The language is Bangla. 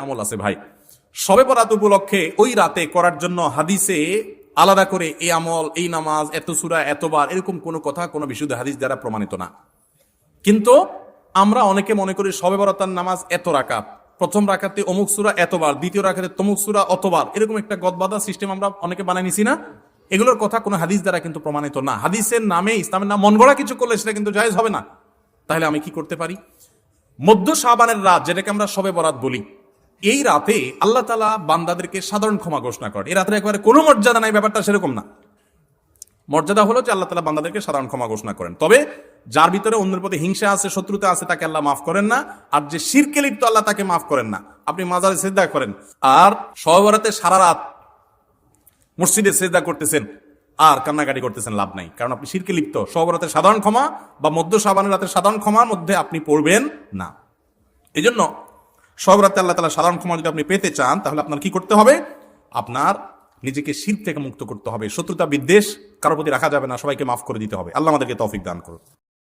আমল আছে ভাই, শবে বরাত উপলক্ষে ওই রাতে করার জন্য হাদিসে আলাদা করে এই আমল, এই নামাজ, এত সূরা, এতবার, এরকম কোনো কথা কোনো বিশুদ্ধ হাদিস দ্বারা প্রমাণিত না। কিন্তু আমরা অনেকে মনে করি শবে বরাতের নামাজ এত রাকাত, প্রথম রাকাতে অমুক সূরা এতবার, দ্বিতীয় রাকাতে তমুক সূরা অতবার, এরকম একটা গদবাদা সিস্টেম আমরা অনেকে বানাই নিছি না। এগুলোর কথা কোনো হাদিস দ্বারা কিন্তু প্রমাণিত না। হাদিসের নামে, ইসলামের নাম মন গড়া কিছু করলে সেটা কিন্তু জায়েজ হবে না। তাহলে আমি কি করতে পারি? মধ্য শাবানের রাত, যেটাকে আমরা শবে বরাত বলি, এই রাতে আল্লাহ তাআলা বান্দাদেরকে সাধারণ ক্ষমা ঘোষণা করেন। এই রাতের একবারে কোনো মর্যাদা নাই, ব্যাপারটা সেরকম না। মর্যাদা হলো যে আল্লাহ তাআলা বান্দাদেরকে সাধারণ ক্ষমা ঘোষণা করেন। তবে যার ভিতরে অন্যের প্রতি হিংসা আছে, শত্রুতা আছে, তাকে আল্লাহ মাফ করেন না। আর যে শিরকে লিপ্ত, আল্লাহ তাকে মাফ করেন না। আপনি মাজারে সিজদা করেন আর শবে বরাতে সারা রাত মসজিদে সিজদা করতেছেন আর কান্নাকাটি করতেছেন, লাভ নাই, কারণ আপনি শিরকে লিপ্ত। শবে বরাতের সাধারণ ক্ষমা বা মধ্য শাবানের রাতের সাধারণ ক্ষমার মধ্যে আপনি পড়বেন না। এই জন্য শবে বরাতে আল্লাহ তাআলা সাধারণ ক্ষমা যদি আপনি পেতে চান, তাহলে আপনার কি করতে হবে? আপনার নিজেকে শিরক থেকে মুক্ত করতে হবে। শত্রুতা বিদ্বেষ কারোর প্রতি রাখা যাবে না, সবাইকে মাফ করে দিতে হবে। আল্লাহ আমাদেরকে তৌফিক দান করুন।